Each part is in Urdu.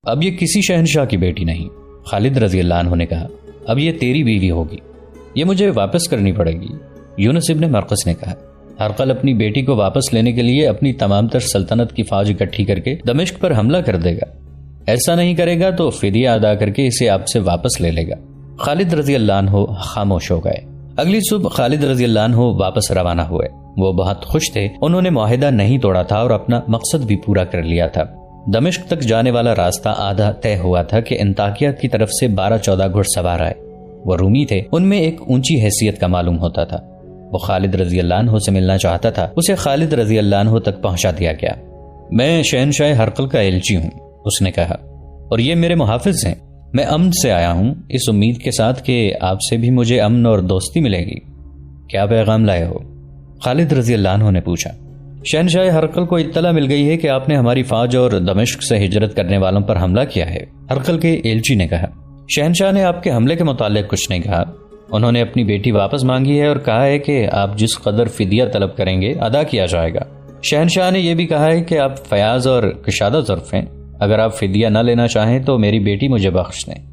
اب یہ کسی شہنشاہ کی بیٹی نہیں۔ خالد رضی اللہ عنہ نے کہا اب یہ تیری بیوی ہوگی، یہ مجھے واپس کرنی پڑے گی۔ یونس ابن مرقس نے کہا ہرقل اپنی بیٹی کو واپس لینے کے لیے اپنی تمام تر سلطنت کی فوج اکٹھی کر کے دمشق پر حملہ کر دے گا، ایسا نہیں کرے گا تو فدیہ ادا کر کے اسے آپ سے واپس لے لے گا۔ خالد رضی اللہ عنہ خاموش ہو گئے۔ اگلی صبح خالد رضی اللہ عنہ واپس روانہ ہوئے۔ وہ بہت خوش تھے، انہوں نے معاہدہ نہیں توڑا تھا اور اپنا مقصد بھی پورا کر لیا تھا۔ دمشق تک جانے والا راستہ آدھا طے ہوا تھا کہ انطاکیہ کی طرف سے 12-14 گھڑ سوار آئے۔ وہ رومی تھے، ان میں ایک اونچی حیثیت کا معلوم ہوتا تھا۔ وہ خالد رضی اللہ عنہ سے ملنا چاہتا تھا، اسے خالد رضی اللہ عنہ تک پہنچا دیا گیا۔ میں شہنشاہ ہرقل کا ایلچی ہوں، اس نے کہا، اور یہ میرے محافظ ہیں۔ میں امن سے آیا ہوں، اس امید کے ساتھ کہ آپ سے بھی مجھے امن اور دوستی ملے گی۔ کیا پیغام لائے ہو؟ خالد رضی اللہ عنہ نے پوچھا۔ شہنشاہ ہرقل کو اطلاع مل گئی ہے کہ آپ نے ہماری فوج اور دمشق سے ہجرت کرنے والوں پر حملہ کیا ہے، ہرقل کے ایلچی نے کہا۔ شہنشاہ نے آپ کے حملے کے متعلق کچھ نہیں کہا، انہوں نے اپنی بیٹی واپس مانگی ہے اور کہا ہے کہ آپ جس قدر فدیہ طلب کریں گے ادا کیا جائے گا۔ شہنشاہ نے یہ بھی کہا ہے کہ آپ فیاض اور کشادہ ظرف ہیں، اگر آپ فدیہ نہ لینا چاہیں تو میری بیٹی مجھے بخش دیں۔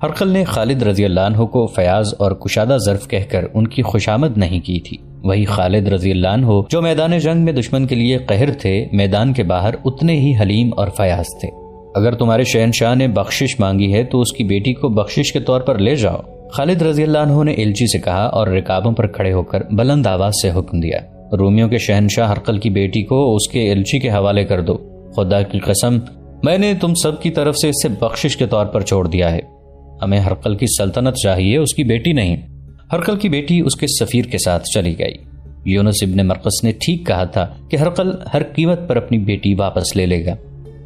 ہرقل نے خالد رضی اللہ عنہ کو فیاض اور کشادہ ظرف کہہ کر ان کی خوشامد نہیں کی تھی۔ وہی خالد رضی اللہ عنہ جو میدان جنگ میں دشمن کے لیے قہر تھے، میدان کے باہر اتنے ہی حلیم اور فیاض تھے۔ اگر تمہارے شہنشاہ نے بخشش مانگی ہے تو اس کی بیٹی کو بخشش کے طور پر لے جاؤ، خالد رضی اللہ عنہ نے ایلچی سے کہا اور رکابوں پر کھڑے ہو کر بلند آواز سے حکم دیا، رومیوں کے شہنشاہ ہرقل کی بیٹی کو اس کے ایلچی کے حوالے کر دو۔ خدا کی قسم، میں نے تم سب کی طرف سے اسے بخشش کے طور پر چھوڑ دیا ہے۔ ہمیں ہرقل کی سلطنت چاہیے، اس کی بیٹی نہیں۔ ہرقل کی بیٹی اس کے سفیر کے ساتھ چلی گئی۔ یونس ابن مرقس نے ٹھیک کہا تھا کہ ہرقل ہر قیمت پر اپنی بیٹی واپس لے لے گا۔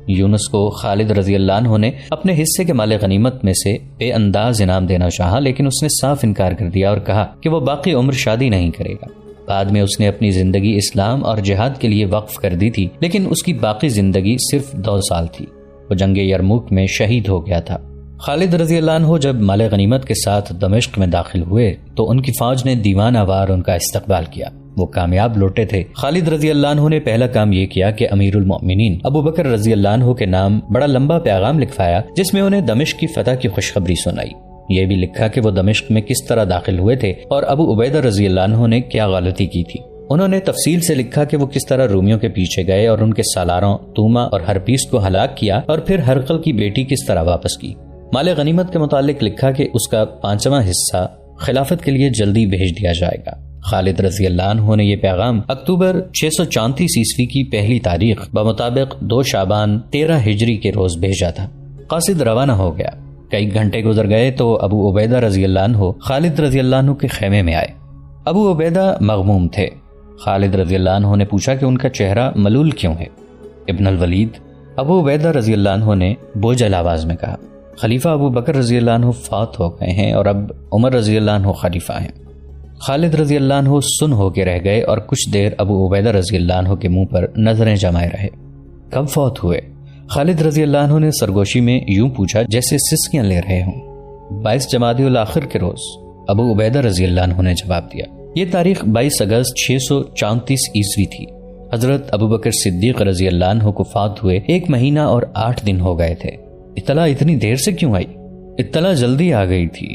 یونس کو خالد رضی اللہ عنہ نے اپنے حصے کے مال غنیمت میں سے بے انداز انعام دینا چاہا، لیکن اس نے صاف انکار کر دیا اور کہا کہ وہ باقی عمر شادی نہیں کرے گا۔ بعد میں اس نے اپنی زندگی اسلام اور جہاد کے لیے وقف کر دی تھی، لیکن اس کی باقی زندگی صرف 2 سال تھی۔ وہ جنگ یرموک میں شہید ہو گیا تھا۔ خالد رضی اللہ عنہ جب مال غنیمت کے ساتھ دمشق میں داخل ہوئے تو ان کی فوج نے دیوانہ وار ان کا استقبال کیا۔ وہ کامیاب لوٹے تھے۔ خالد رضی اللہ عنہ نے پہلا کام یہ کیا کہ امیر المؤمنین ابو بکر رضی اللہ عنہ کے نام بڑا لمبا پیغام لکھوایا، جس میں انہیں دمشق کی فتح کی خوشخبری سنائی۔ یہ بھی لکھا کہ وہ دمشق میں کس طرح داخل ہوئے تھے اور ابو عبیدہ رضی اللہ عنہ نے کیا غلطی کی تھی۔ انہوں نے تفصیل سے لکھا کہ وہ کس طرح رومیوں کے پیچھے گئے اور ان کے سالاروں توما اور ہرپیس کو ہلاک کیا، اور پھر ہرقل کی بیٹی کس طرح واپس کی۔ مال غنیمت کے متعلق لکھا کہ اس کا 5واں حصہ خلافت کے لیے جلدی بھیج دیا جائے گا۔ خالد رضی اللہ عنہ نے یہ پیغام اکتوبر 634 عیسوی کی پہلی تاریخ بمطابق 2 شعبان 13 ہجری کے روز بھیجا تھا۔ قاصد روانہ ہو گیا۔ کئی گھنٹے گزر گئے تو ابو عبیدہ رضی اللہ عنہ خالد رضی اللہ عنہ کے خیمے میں آئے۔ ابو عبیدہ مغموم تھے۔ خالد رضی اللہ عنہ نے پوچھا کہ ان کا چہرہ ملول کیوں ہے؟ ابن الولید، ابو عبیدہ رضی اللہ عنہ نے بوجھل آواز میں کہا، خلیفہ ابو بکر رضی اللہ عنہ فوت ہو گئے ہیں اور اب عمر رضی اللہ عنہ خلیفہ ہیں۔ خالد رضی اللہ عنہ سن ہو کے رہ گئے اور کچھ دیر ابو عبیدہ رضی اللہ عنہ کے منہ پر نظریں جمائے رہے۔ کب فوت ہوئے؟ خالد رضی اللہ عنہ نے سرگوشی میں یوں پوچھا جیسے سسکیاں لے رہے ہوں۔ 22 جمادی الاخر کے روز، ابو عبیدہ رضی اللہ عنہ نے جواب دیا۔ یہ تاریخ 22 اگست 634 عیسوی تھی۔ حضرت ابو بکر صدیق رضی اللہ عنہ کو فوت ہوئے 1 مہینہ اور 8 دن ہو گئے تھے۔ اطلاع اتنی دیر سے کیوں آئی؟ اطلاع جلدی آ گئی تھی،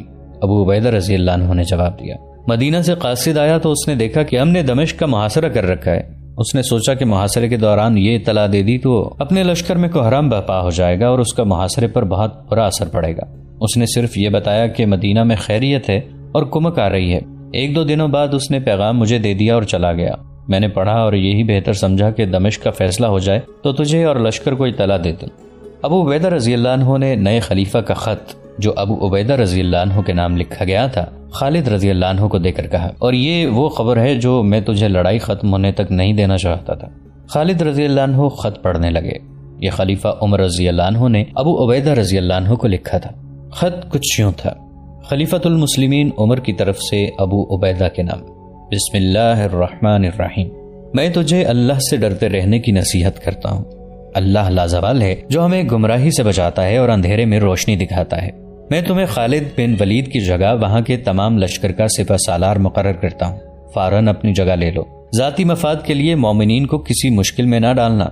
ابو عبیدہ رضی اللہ عنہ نے جواب دیا۔ مدینہ سے قاصد آیا تو اس نے دیکھا کہ ہم نے دمشق کا محاصرہ کر رکھا ہے۔ اس نے سوچا کہ محاصرے کے دوران یہ اطلاع دے دی تو اپنے لشکر میں کوحرام برپا ہو جائے گا اور اس کا محاصرے پر بہت برا اثر پڑے گا۔ اس نے صرف یہ بتایا کہ مدینہ میں خیریت ہے اور کمک آ رہی ہے۔ 1-2 دنوں بعد اس نے پیغام مجھے دے دیا اور چلا گیا۔ میں نے پڑھا اور یہی بہتر سمجھا کہ دمشق کا فیصلہ ہو جائے تو تجھے اور لشکر کو اطلاع دے دوں۔ ابو عبیدہ رضی اللہ عنہ نے نئے خلیفہ کا خط جو ابو عبیدہ رضی اللہ عنہ کے نام لکھا گیا تھا خالد رضی اللہ عنہ کو دے کر کہا، اور یہ وہ خبر ہے جو میں تجھے لڑائی ختم ہونے تک نہیں دینا چاہتا تھا۔ خالد رضی اللہ عنہ خط پڑھنے لگے۔ یہ خلیفہ عمر رضی اللہ عنہ نے ابو عبیدہ رضی اللہ عنہ کو لکھا تھا۔ خط کچھ یوں تھا، خلیفۃ المسلمین عمر کی طرف سے ابو عبیدہ کے نام، بسم اللہ الرحمن الرحیم، میں تجھے اللہ سے ڈرتے رہنے کی نصیحت کرتا ہوں۔ اللہ لازوال ہے جو ہمیں گمراہی سے بچاتا ہے اور اندھیرے میں روشنی دکھاتا ہے۔ میں تمہیں خالد بن ولید کی جگہ وہاں کے تمام لشکر کا سپہ سالار مقرر کرتا ہوں۔ فوراً اپنی جگہ لے لو۔ ذاتی مفاد کے لیے مومنین کو کسی مشکل میں نہ ڈالنا،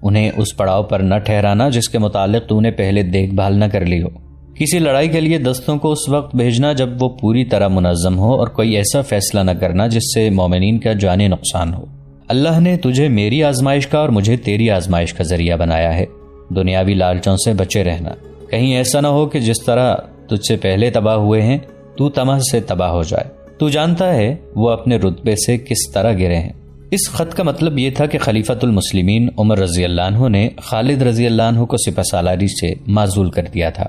انہیں اس پڑاؤ پر نہ ٹھہرانا جس کے متعلق تو نے پہلے دیکھ بھال نہ کر لی ہو۔ کسی لڑائی کے لیے دستوں کو اس وقت بھیجنا جب وہ پوری طرح منظم ہو، اور کوئی ایسا فیصلہ نہ کرنا جس سے مومنین کا جانی نقصان ہو۔ اللہ نے تجھے میری آزمائش کا اور مجھے تیری آزمائش کا ذریعہ بنایا ہے۔ دنیاوی لالچوں سے بچے رہنا، کہیں ایسا نہ ہو کہ جس طرح تجھ سے پہلے تباہ ہوئے ہیں تو طمع سے تباہ ہو جائے۔ تو جانتا ہے وہ اپنے رتبے سے کس طرح گرے ہیں۔ اس خط کا مطلب یہ تھا کہ خلیفۃ المسلمین عمر رضی اللہ عنہ نے خالد رضی اللہ عنہ کو سپہ سالاری سے معزول کر دیا تھا۔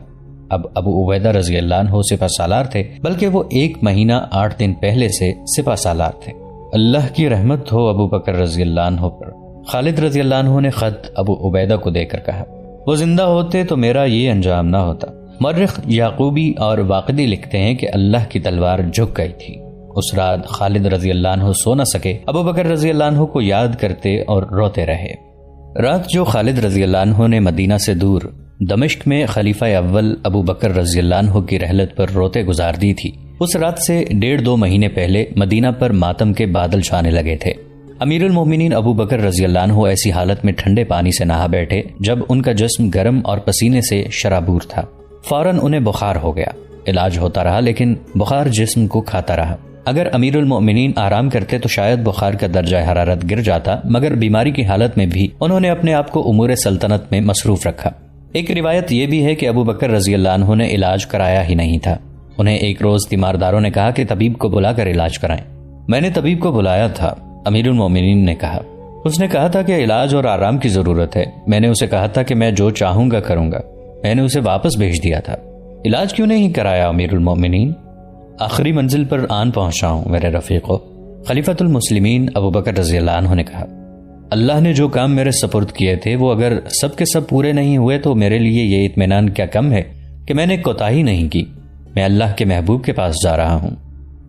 اب ابو عبیدہ رضی اللہ عنہ سپہ سالار تھے، بلکہ وہ 1 مہینہ 8 دن پہلے سے سپہ سالار تھے۔ اللہ کی رحمت ہو ابو بکر رضی اللہ عنہ پر۔ خالد رضی اللہ عنہ نے خط ابو عبیدہ کو دے کر کہا، وہ زندہ ہوتے تو میرا یہ انجام نہ ہوتا۔ مورخ یعقوبی اور واقدی لکھتے ہیں کہ اللہ کی تلوار جھک گئی تھی۔ اس رات خالد رضی اللہ عنہ سو نہ سکے، ابو بکر رضی اللہ عنہ کو یاد کرتے اور روتے رہے۔ رات جو خالد رضی اللہ عنہ نے مدینہ سے دور دمشق میں خلیفہ اول ابو بکر رضی اللہ عنہ کی رحلت پر روتے گزار دی تھی، اس رات سے 1.5-2 مہینے پہلے مدینہ پر ماتم کے بادل چھانے لگے تھے۔ امیر المومنین ابو بکر رضی اللہ عنہ ایسی حالت میں ٹھنڈے پانی سے نہا بیٹھے جب ان کا جسم گرم اور پسینے سے شرابور تھا۔ فوراً انہیں بخار ہو گیا۔ علاج ہوتا رہا لیکن بخار جسم کو کھاتا رہا۔ اگر امیر المؤمنین آرام کرتے تو شاید بخار کا درجہ حرارت گر جاتا، مگر بیماری کی حالت میں بھی انہوں نے اپنے آپ کو امور سلطنت میں مصروف رکھا۔ ایک روایت یہ بھی ہے کہ ابو بکر رضی اللہ عنہ نے علاج کرایا ہی نہیں تھا۔ انہیں ایک روز تیمارداروں نے کہا کہ طبیب کو بلا کر علاج کرائیں۔ میں نے طبیب کو بلایا تھا، امیر المؤمنین نے کہا۔ اس نے کہا تھا کہ علاج اور آرام کی ضرورت ہے۔ میں نے اسے کہا تھا کہ میں جو چاہوں گا کروں گا۔ میں نے اسے واپس بھیج دیا تھا۔ علاج کیوں نہیں کرایا امیر المؤمنین؟ آخری منزل پر آن پہنچا ہوں میرے رفیقو، خلیفۃ المسلمین ابو بکر رضی اللہ عنہ نے کہا۔ اللہ نے جو کام میرے سپرد کیے تھے وہ اگر سب کے سب پورے نہیں ہوئے تو میرے لیے یہ اطمینان کیا کم ہے کہ میں نے کوتاہی نہیں کی۔ میں اللہ کے محبوب کے پاس جا رہا ہوں۔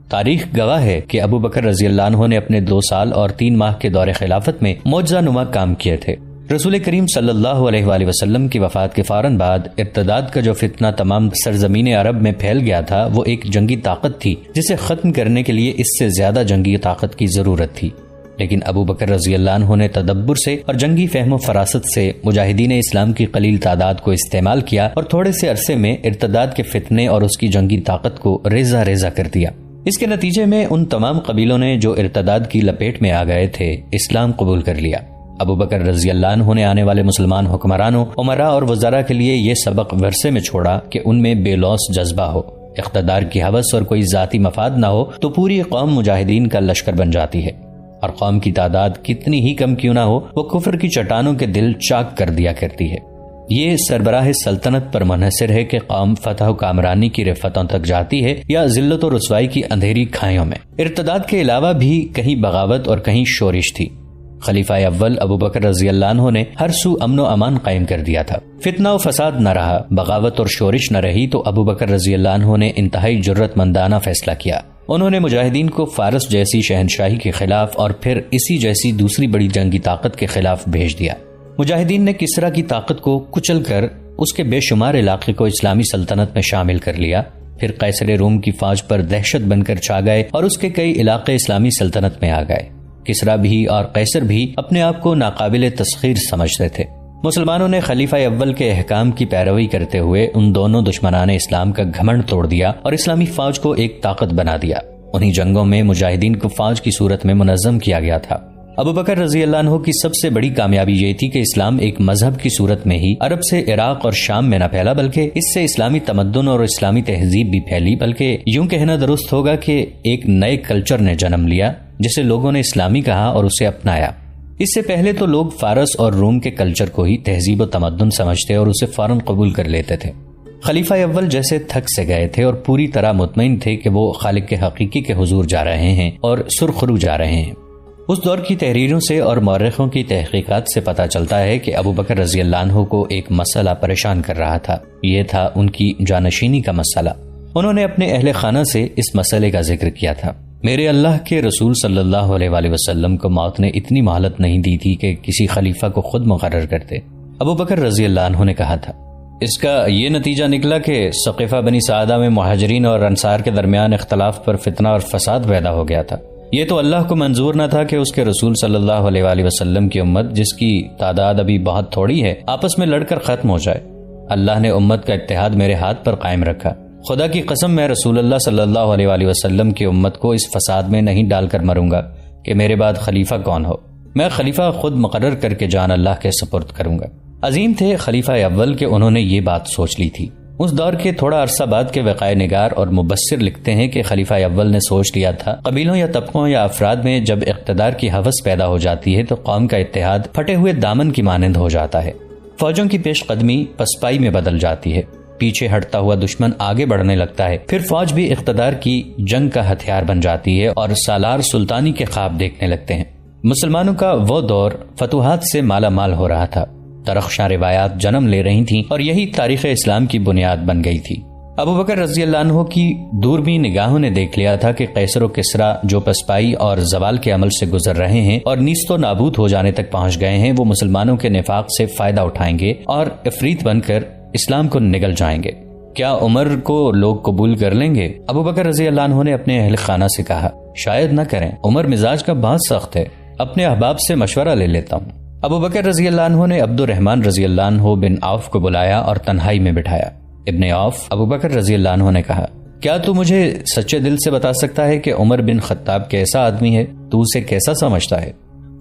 تاریخ گواہ ہے کہ ابو بکر رضی اللہ عنہ نے اپنے 2 سال اور 3 ماہ کے دور خلافت میں معجزہ نما کام کیے تھے۔ رسول کریم صلی اللہ علیہ وآلہ وسلم کی وفات کے فوراً بعد ارتداد کا جو فتنہ تمام سرزمین عرب میں پھیل گیا تھا وہ ایک جنگی طاقت تھی جسے ختم کرنے کے لیے اس سے زیادہ جنگی طاقت کی ضرورت تھی، لیکن ابو بکر رضی اللہ عنہ نے تدبر سے اور جنگی فہم و فراست سے مجاہدین اسلام کی قلیل تعداد کو استعمال کیا اور تھوڑے سے عرصے میں ارتداد کے فتنے اور اس کی جنگی طاقت کو ریزہ ریزہ کر دیا۔ اس کے نتیجے میں ان تمام قبیلوں نے جو ارتداد کی لپیٹ میں آ گئے تھے اسلام قبول کر لیا۔ ابو بکر رضی اللہ عنہ نے آنے والے مسلمان حکمرانوں، عمراء اور وزراء کے لیے یہ سبق ورثے میں چھوڑا کہ ان میں بے لوث جذبہ ہو، اقتدار کی ہوس اور کوئی ذاتی مفاد نہ ہو تو پوری قوم مجاہدین کا لشکر بن جاتی ہے، اور قوم کی تعداد کتنی ہی کم کیوں نہ ہو وہ کفر کی چٹانوں کے دل چاک کر دیا کرتی ہے۔ یہ سربراہ سلطنت پر منحصر ہے کہ قوم فتح و کامرانی کی رفتوں تک جاتی ہے یا ذلت و رسوائی کی اندھیری کھائیوں میں۔ ارتداد کے علاوہ بھی کہیں بغاوت اور کہیں شورش تھی۔ خلیفہ اول ابو بکر رضی اللہ عنہ نے ہر سو امن و امان قائم کر دیا تھا۔ فتنہ و فساد نہ رہا، بغاوت اور شورش نہ رہی تو ابو بکر رضی اللہ عنہ نے انتہائی جرأت مندانہ فیصلہ کیا۔ انہوں نے مجاہدین کو فارس جیسی شہنشاہی کے خلاف اور پھر اسی جیسی دوسری بڑی جنگی طاقت کے خلاف بھیج دیا۔ مجاہدین نے کسرا کی طاقت کو کچل کر اس کے بے شمار علاقے کو اسلامی سلطنت میں شامل کر لیا، پھر قیصر روم کی فوج پر دہشت بن کر چھا گئے اور اس کے کئی علاقے اسلامی سلطنت میں آ گئے۔ کسرا بھی اور قیصر بھی اپنے آپ کو ناقابل تسخیر سمجھتے تھے۔ مسلمانوں نے خلیفہ اول کے احکام کی پیروی کرتے ہوئے ان دونوں دشمنان اسلام کا گھمنڈ توڑ دیا اور اسلامی فوج کو ایک طاقت بنا دیا۔ انہی جنگوں میں مجاہدین کو فوج کی صورت میں منظم کیا گیا تھا۔ ابو بکر رضی اللہ عنہ کی سب سے بڑی کامیابی یہ تھی کہ اسلام ایک مذہب کی صورت میں ہی عرب سے عراق اور شام میں نہ پھیلا، بلکہ اس سے اسلامی تمدن اور اسلامی تہذیب بھی پھیلی، بلکہ یوں کہنا درست ہوگا کہ ایک نئے کلچر نے جنم لیا جسے لوگوں نے اسلامی کہا اور اسے اپنایا۔ اس سے پہلے تو لوگ فارس اور روم کے کلچر کو ہی تہذیب و تمدن سمجھتے اور اسے فوراً قبول کر لیتے تھے۔ خلیفہ اول جیسے تھک سے گئے تھے اور پوری طرح مطمئن تھے کہ وہ خالق کے حقیقی کے حضور جا رہے ہیں اور سرخرو جا رہے ہیں۔ اس دور کی تحریروں سے اور مورخوں کی تحقیقات سے پتہ چلتا ہے کہ ابو بکر رضی اللہ عنہ کو ایک مسئلہ پریشان کر رہا تھا۔ یہ تھا ان کی جانشینی کا مسئلہ۔ انہوں نے اپنے اہل خانہ سے اس مسئلے کا ذکر کیا تھا۔ میرے اللہ کے رسول صلی اللہ علیہ وآلہ وسلم کو موت نے اتنی مہلت نہیں دی تھی کہ کسی خلیفہ کو خود مقرر کرتے۔ ابو بکر رضی اللہ عنہ نے کہا تھا، اس کا یہ نتیجہ نکلا کہ ثقیفہ بنی سعدہ میں مہاجرین اور انصار کے درمیان اختلاف پر فتنہ اور فساد پیدا ہو گیا تھا۔ یہ تو اللہ کو منظور نہ تھا کہ اس کے رسول صلی اللہ علیہ وآلہ وسلم کی امت، جس کی تعداد ابھی بہت تھوڑی ہے، آپس میں لڑ کر ختم ہو جائے۔ اللہ نے امت کا اتحاد میرے ہاتھ پر قائم رکھا۔ خدا کی قسم میں رسول اللہ صلی اللہ علیہ وآلہ وسلم کی امت کو اس فساد میں نہیں ڈال کر مروں گا کہ میرے بعد خلیفہ کون ہو۔ میں خلیفہ خود مقرر کر کے جان اللہ کے سپرد کروں گا۔ عظیم تھے خلیفہ اول کہ انہوں نے یہ بات سوچ لی تھی۔ اس دور کے تھوڑا عرصہ بعد کے وقائع نگار اور مبصر لکھتے ہیں کہ خلیفہ اول نے سوچ لیا تھا، قبیلوں یا طبقوں یا افراد میں جب اقتدار کی ہوس پیدا ہو جاتی ہے تو قوم کا اتحاد پھٹے ہوئے دامن کی مانند ہو جاتا ہے۔ فوجوں کی پیش قدمی پسپائی میں بدل جاتی ہے، پیچھے ہٹتا ہوا دشمن آگے بڑھنے لگتا ہے، پھر فوج بھی اقتدار کی جنگ کا ہتھیار بن جاتی ہے اور سالار سلطانی کے خواب دیکھنے لگتے ہیں۔ مسلمانوں کا وہ دور فتوحات سے مالا مال ہو رہا تھا، درخشاں روایات جنم لے رہی تھیں اور یہی تاریخ اسلام کی بنیاد بن گئی تھی۔ ابو بکر رضی اللہ عنہ کی دوربین نگاہوں نے دیکھ لیا تھا کہ قیصر و کسریٰ جو پسپائی اور زوال کے عمل سے گزر رہے ہیں اور نیست و نابود ہو جانے تک پہنچ گئے ہیں، وہ مسلمانوں کے نفاق سے فائدہ اٹھائیں گے اور افریت بن کر اسلام کو نگل جائیں گے۔ کیا عمر کو لوگ قبول کر لیں گے؟ ابو بکر رضی اللہ عنہ نے اپنے اہل خانہ سے کہا، شاید نہ کریں، عمر مزاج کا بہت سخت ہے، اپنے احباب سے مشورہ لے لیتا ہوں۔ ابو بکر رضی اللہ عنہ نے عبد الرحمن رضی اللہ عنہ بن عوف کو بلایا اور تنہائی میں بٹھایا۔ ابن عوف ابو بکر رضی اللہ عنہ نے کہا، کیا تو مجھے سچے دل سے بتا سکتا ہے کہ عمر بن خطاب کیسا آدمی ہے؟ تو اسے کیسا سمجھتا ہے؟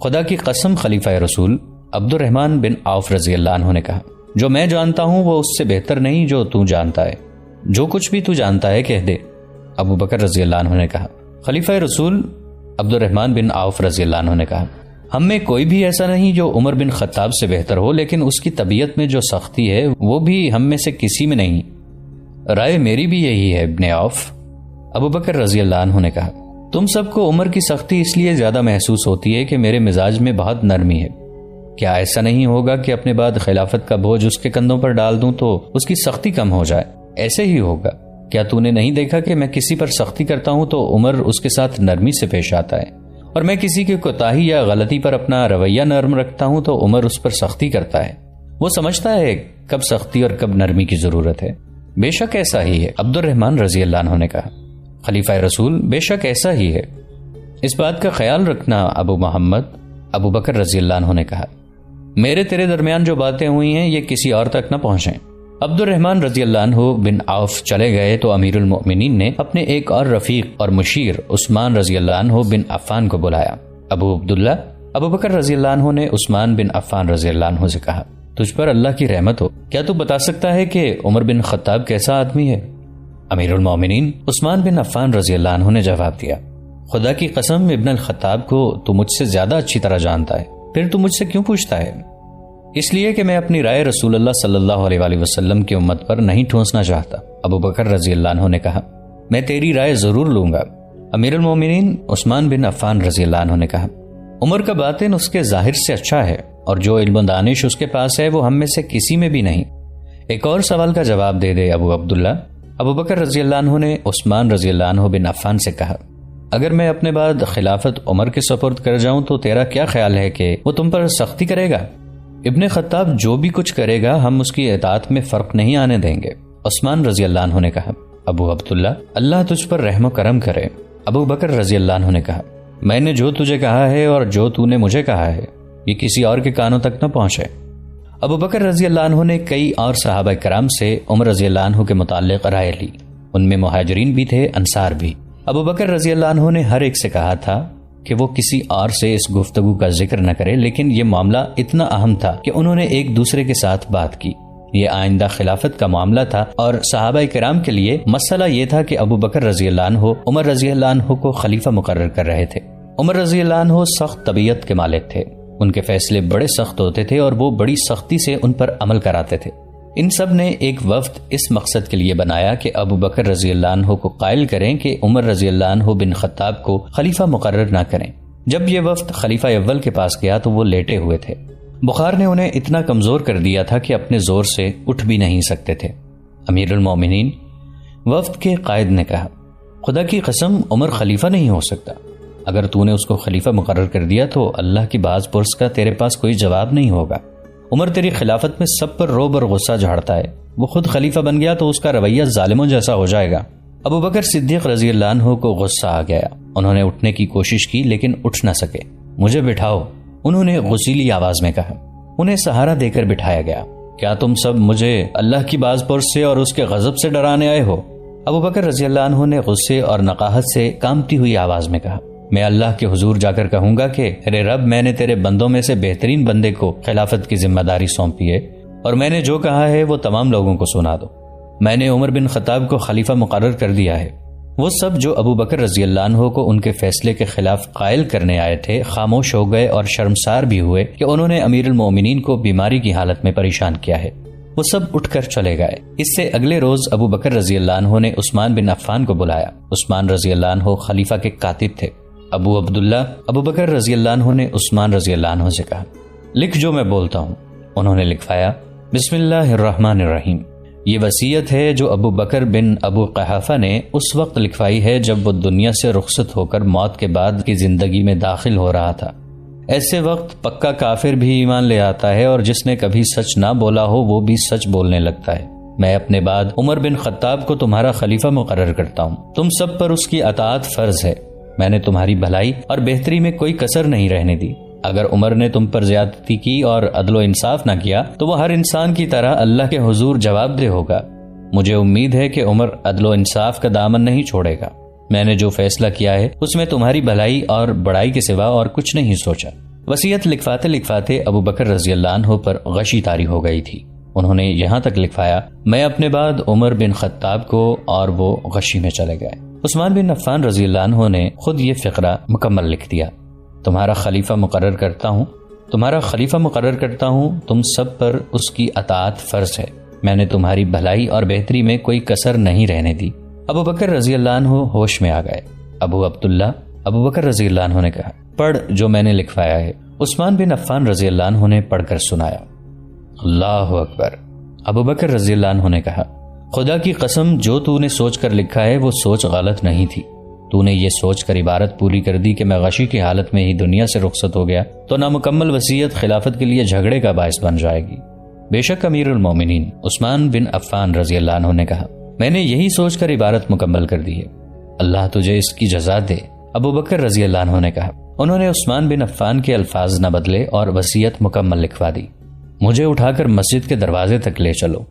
خدا کی قسم خلیفہ رسول عبد الرحمن بن عوف رضی اللہ عنہ نے کہا، جو میں جانتا ہوں وہ اس سے بہتر نہیں جو تو جانتا ہے، جو کچھ بھی تو جانتا ہے کہہ دے۔ ابو بکر رضی اللہ عنہ نے کہا۔ خلیفہ رسول عبد الرحمن بن عوف رضی اللہ عنہ نے کہا، ہم میں کوئی بھی ایسا نہیں جو عمر بن خطاب سے بہتر ہو، لیکن اس کی طبیعت میں جو سختی ہے وہ بھی ہم میں سے کسی میں نہیں۔ رائے میری بھی یہی ہے ابن عوف۔ ابو بکر رضی اللہ عنہ نے کہا، تم سب کو عمر کی سختی اس لیے زیادہ محسوس ہوتی ہے کہ میرے مزاج میں بہت نرمی ہے۔ کیا ایسا نہیں ہوگا کہ اپنے بعد خلافت کا بوجھ اس کے کندھوں پر ڈال دوں تو اس کی سختی کم ہو جائے؟ ایسے ہی ہوگا۔ کیا تو نے نہیں دیکھا کہ میں کسی پر سختی کرتا ہوں تو عمر اس کے ساتھ نرمی سے پیش آتا ہے، اور میں کسی کی کوتاہی یا غلطی پر اپنا رویہ نرم رکھتا ہوں تو عمر اس پر سختی کرتا ہے۔ وہ سمجھتا ہے کب سختی اور کب نرمی کی ضرورت ہے۔ بے شک ایسا ہی ہے، عبد الرحمن رضی اللہ عنہ نے کہا۔ خلیفہ رسول، بے شک ایسا ہی ہے، اس بات کا خیال رکھنا ابو محمد۔ ابو بکر رضی اللہ عنہ نے کہا، میرے تیرے درمیان جو باتیں ہوئی ہیں یہ کسی اور تک نہ پہنچیں۔ عبد الرحمن رضی اللہ عنہ بن عوف چلے گئے تو امیر المؤمنین نے اپنے ایک اور رفیق اور مشیر عثمان رضی اللہ عنہ بن عفان کو بلایا۔ ابو عبداللہ، ابو بکر رضی اللہ عنہ نے عثمان بن عفان رضی اللہ عنہ سے کہا، تجھ پر اللہ کی رحمت ہو، کیا تو بتا سکتا ہے کہ عمر بن خطاب کیسا آدمی ہے؟ امیر المؤمنین عثمان بن عفان رضی اللہ عنہ نے جواب دیا، خدا کی قسم ابن الخطاب کو تو مجھ سے زیادہ اچھی طرح جانتا ہے، پھر تو مجھ سے کیوں پوچھتا ہے؟ اس لیے کہ میں اپنی رائے رسول اللہ صلی اللہ علیہ وآلہ وسلم کی امت پر نہیں ٹھونسنا چاہتا۔ ابو بکر رضی اللہ عنہ نے کہا، میں تیری رائے ضرور لوں گا۔ امیر المومنین عثمان بن عفان رضی اللہ عنہ نے کہا، عمر کا باطن اس کے ظاہر سے اچھا ہے اور جو علم و دانش اس کے پاس ہے وہ ہم میں سے کسی میں بھی نہیں۔ ایک اور سوال کا جواب دے دے ابو عبداللہ۔ ابو بکر رضی اللہ عنہ نے عثمان رضی اللہ عنہ بن عفان سے کہا، اگر میں اپنے بعد خلافت عمر کے سپرد کر جاؤں تو تیرا کیا خیال ہے کہ وہ تم پر سختی کرے گا؟ ابن خطاب جو بھی کچھ کرے گا ہم اس کی اطاعت میں فرق نہیں آنے دیں گے۔ عثمان رضی اللہ عنہ نے کہا، ابو عبداللہ اللہ تجھ پر رحم و کرم کرے۔ ابو بکر رضی اللہ عنہ نے کہا، میں نے جو تجھے کہا ہے اور جو تو نے مجھے کہا ہے یہ کسی اور کے کانوں تک نہ پہنچے۔ ابو بکر رضی اللہ عنہ نے کئی اور صحابہ کرام سے عمر رضی اللہ عنہ کے متعلق رائے لی، ان میں مہاجرین بھی تھے، انصار بھی۔ ابو بکر رضی اللہ عنہ نے ہر ایک سے کہا تھا کہ وہ کسی اور سے اس گفتگو کا ذکر نہ کرے، لیکن یہ معاملہ اتنا اہم تھا کہ انہوں نے ایک دوسرے کے ساتھ بات کی۔ یہ آئندہ خلافت کا معاملہ تھا اور صحابہ کرام کے لیے مسئلہ یہ تھا کہ ابو بکر رضی اللہ عنہ عمر رضی اللہ عنہ کو خلیفہ مقرر کر رہے تھے۔ عمر رضی اللہ عنہ سخت طبیعت کے مالک تھے، ان کے فیصلے بڑے سخت ہوتے تھے اور وہ بڑی سختی سے ان پر عمل کراتے تھے۔ ان سب نے ایک وفد اس مقصد کے لیے بنایا کہ ابو بکر رضی اللہ عنہ کو قائل کریں کہ عمر رضی اللہ عنہ بن خطاب کو خلیفہ مقرر نہ کریں۔ جب یہ وفد خلیفہ اول کے پاس گیا تو وہ لیٹے ہوئے تھے، بخار نے انہیں اتنا کمزور کر دیا تھا کہ اپنے زور سے اٹھ بھی نہیں سکتے تھے۔ امیر المومنین وفد کے قائد نے کہا، خدا کی قسم عمر خلیفہ نہیں ہو سکتا، اگر تو نے اس کو خلیفہ مقرر کر دیا تو اللہ کی باز پرس کا تیرے پاس کوئی جواب نہیں ہوگا۔ عمر تیری خلافت میں سب پر روب اور غصہ جھاڑتا ہے، وہ خود خلیفہ بن گیا تو اس کا رویہ ظالموں جیسا ہو جائے گا۔ ابو بکر صدیق رضی اللہ عنہ کو غصہ آ گیا، انہوں نے اٹھنے کی کوشش کی لیکن اٹھ نہ سکے۔ مجھے بٹھاؤ، انہوں نے غصیلی آواز میں کہا۔ انہیں سہارا دے کر بٹھایا گیا۔ کیا تم سب مجھے اللہ کی باز پرس سے اور اس کے غضب سے ڈرانے آئے ہو؟ ابو بکر رضی اللہ عنہ نے غصے اور نقاہت سے کامتی ہوئی آواز میں کہا۔ میں اللہ کے حضور جا کر کہوں گا کہ ارے رب، میں نے تیرے بندوں میں سے بہترین بندے کو خلافت کی ذمہ داری سونپی ہے، اور میں نے جو کہا ہے وہ تمام لوگوں کو سنا دو۔ میں نے عمر بن خطاب کو خلیفہ مقرر کر دیا ہے۔ وہ سب جو ابو بکر رضی اللہ عنہ کو ان کے فیصلے کے خلاف قائل کرنے آئے تھے خاموش ہو گئے اور شرمسار بھی ہوئے کہ انہوں نے امیر المومنین کو بیماری کی حالت میں پریشان کیا ہے۔ وہ سب اٹھ کر چلے گئے۔ اس سے اگلے روز ابو بکر رضی اللہ عنہ نے عثمان بن عفان کو بلایا۔ عثمان رضی اللہ عنہ خلیفہ کے کاتب تھے۔ ابو عبداللہ ابو بکر رضی اللہ عنہ نے عثمان رضی اللہ عنہ سے کہا، لکھ جو میں بولتا ہوں۔ انہوں نے لکھوایا، بسم اللہ الرحمن الرحیم۔ یہ وصیت ہے جو ابو بکر بن ابو قحافہ نے اس وقت لکھوائی ہے جب وہ دنیا سے رخصت ہو کر موت کے بعد کی زندگی میں داخل ہو رہا تھا۔ ایسے وقت پکا کافر بھی ایمان لے آتا ہے، اور جس نے کبھی سچ نہ بولا ہو وہ بھی سچ بولنے لگتا ہے۔ میں اپنے بعد عمر بن خطاب کو تمہارا خلیفہ مقرر کرتا ہوں۔ تم سب پر اس کی اطاعت فرض ہے۔ میں نے تمہاری بھلائی اور بہتری میں کوئی کسر نہیں رہنے دی۔ اگر عمر نے تم پر زیادتی کی اور عدل و انصاف نہ کیا تو وہ ہر انسان کی طرح اللہ کے حضور جواب دہ ہوگا۔ مجھے امید ہے کہ عمر عدل و انصاف کا دامن نہیں چھوڑے گا۔ میں نے جو فیصلہ کیا ہے اس میں تمہاری بھلائی اور بڑائی کے سوا اور کچھ نہیں سوچا۔ وصیت لکھواتے لکھواتے ابو بکر رضی اللہ عنہ پر غشی طاری ہو گئی تھی۔ انہوں نے یہاں تک لکھوایا، میں اپنے بعد عمر بن خطاب کو، اور وہ غشی میں چلے گئے۔ عثمان بن عفان رضی اللہ عنہ نے خود یہ فقرہ مکمل لکھ دیا، تمہارا خلیفہ مقرر کرتا ہوں، تم سب پر اس کی اطاعت فرض ہے۔ میں نے تمہاری بھلائی اور بہتری میں کوئی کسر نہیں رہنے دی۔ ابو بکر رضی اللہ عنہ ہوش میں آ گئے۔ ابو عبداللہ ابو بکر رضی اللہ عنہ نے کہا، پڑھ جو میں نے لکھوایا ہے۔ عثمان بن عفان رضی اللہ عنہ نے پڑھ کر سنایا۔ اللہ اکبر۔ ابو بکر رضی اللہ عنہ نے کہا، خدا کی قسم جو تو نے سوچ کر لکھا ہے وہ سوچ غلط نہیں تھی۔ تو نے یہ سوچ کر عبارت پوری کر دی کہ میں غشی کی حالت میں ہی دنیا سے رخصت ہو گیا تو نامکمل وصیت خلافت کے لیے جھگڑے کا باعث بن جائے گی۔ بے شک امیر المومنین عثمان بن عفان رضی اللہ عنہ نے کہا، میں نے یہی سوچ کر عبارت مکمل کر دی ہے، اللہ تجھے اس کی جزا دے۔ ابو بکر رضی اللہ عنہ نے کہا، انہوں نے عثمان بن عفان کے الفاظ نہ بدلے اور وصیت مکمل لکھوا دی۔ مجھے اٹھا کر مسجد کے دروازے تک لے چلو۔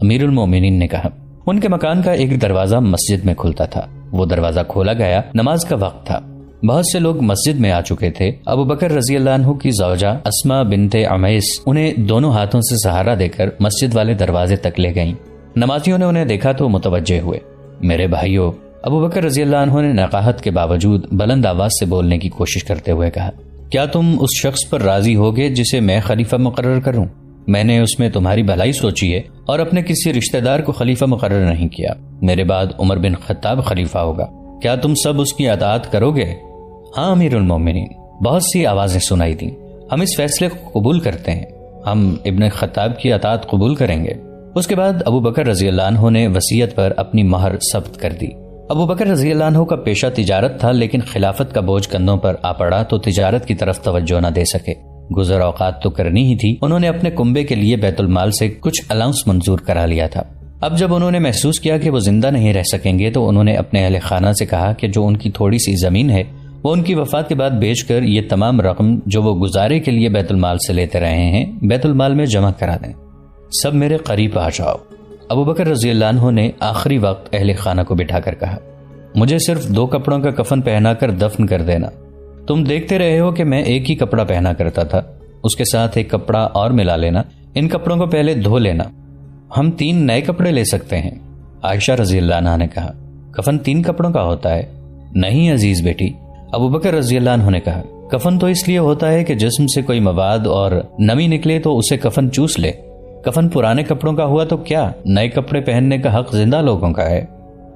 امیر المومنین نے کہا۔ ان کے مکان کا ایک دروازہ مسجد میں کھلتا تھا، وہ دروازہ کھولا گیا، نماز کا وقت تھا، بہت سے لوگ مسجد میں آ چکے تھے۔ ابو بکر رضی اللہ عنہ کی زوجہ اسما بنت عمیس انہیں دونوں ہاتھوں سے سہارا دے کر مسجد والے دروازے تک لے گئیں۔ نمازیوں نے انہیں دیکھا تو متوجہ ہوئے۔ میرے بھائیو، ابو بکر رضی اللہ عنہ نے نقاہت کے باوجود بلند آواز سے بولنے کی کوشش کرتے ہوئے کہا، کیا تم اس شخص پر راضی ہوگے جسے میں خلیفہ مقرر کروں؟ میں نے اس میں تمہاری بھلائی سوچی ہے اور اپنے کسی رشتہ دار کو خلیفہ مقرر نہیں کیا۔ میرے بعد عمر بن خطاب خلیفہ ہوگا، کیا تم سب اس کی اطاعت کرو گے؟ ہاں امیر المومنین۔ بہت سی آوازیں سنائی دیں، ہم اس فیصلے کو قبول کرتے ہیں، ہم ابن خطاب کی اطاعت قبول کریں گے۔ اس کے بعد ابو بکر رضی اللہ عنہ نے وصیت پر اپنی مہر ثبت کر دی۔ ابو بکر رضی اللہ عنہ کا پیشہ تجارت تھا، لیکن خلافت کا بوجھ کندھوں پر آ پڑا تو تجارت کی طرف توجہ نہ دے سکے۔ گزر اوقات تو کرنی ہی تھی، انہوں نے اپنے کنبے کے لیے بیت المال سے کچھ الاؤنس منظور کرا لیا تھا۔ اب جب انہوں نے محسوس کیا کہ وہ زندہ نہیں رہ سکیں گے تو انہوں نے اپنے اہل خانہ سے کہا کہ جو ان کی تھوڑی سی زمین ہے وہ ان کی وفات کے بعد بیچ کر یہ تمام رقم جو وہ گزارے کے لیے بیت المال سے لیتے رہے ہیں بیت المال میں جمع کرا دیں۔ سب میرے قریب آ جاؤ۔ ابو بکر رضی اللہ عنہ نے آخری وقت اہل خانہ کو بٹھا کر کہا، مجھے صرف 2 کپڑوں کا کفن پہنا کر دفن کر دینا۔ تم دیکھتے رہے ہو کہ میں ایک ہی کپڑا پہنا کرتا تھا، اس کے ساتھ ایک کپڑا اور ملا لینا، ان کپڑوں کو پہلے دھو لینا۔ ہم 3 نئے کپڑے لے سکتے ہیں۔ عائشہ رضی اللہ عنہ نے کہا، کفن 3 کپڑوں کا ہوتا ہے؟ نہیں عزیز بیٹی۔ ابو بکر رضی اللہ عنہ نے کہا، کفن تو اس لیے ہوتا ہے کہ جسم سے کوئی مواد اور نمی نکلے تو اسے کفن چوس لے۔ کفن پرانے کپڑوں کا ہوا تو کیا، نئے کپڑے پہننے کا حق زندہ لوگوں کا ہے۔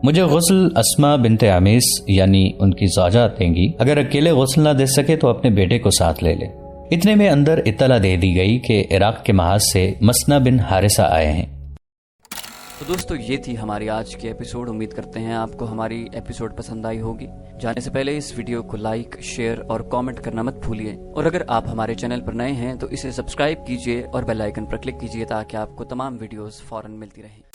مجھے غسل اسما بنت عمیس یعنی ان کی زوجہ دیں گی، اگر اکیلے غسل نہ دے سکے تو اپنے بیٹے کو ساتھ لے لے۔ اتنے میں اندر اطلاع دے دی گئی کہ عراق کے محاذ سے مسنا بن حارثہ آئے ہیں۔ تو دوستو یہ تھی ہماری آج کی ایپیسوڈ، امید کرتے ہیں آپ کو ہماری ایپیسوڈ پسند آئی ہوگی۔ جانے سے پہلے اس ویڈیو کو لائک، شیئر اور کامنٹ کرنا مت بھولیے، اور اگر آپ ہمارے چینل پر نئے ہیں تو اسے سبسکرائب کیجئے اور بیل آئیکن پر کلک کیجئے تاکہ آپ کو تمام ویڈیوز فوراً ملتی رہیں۔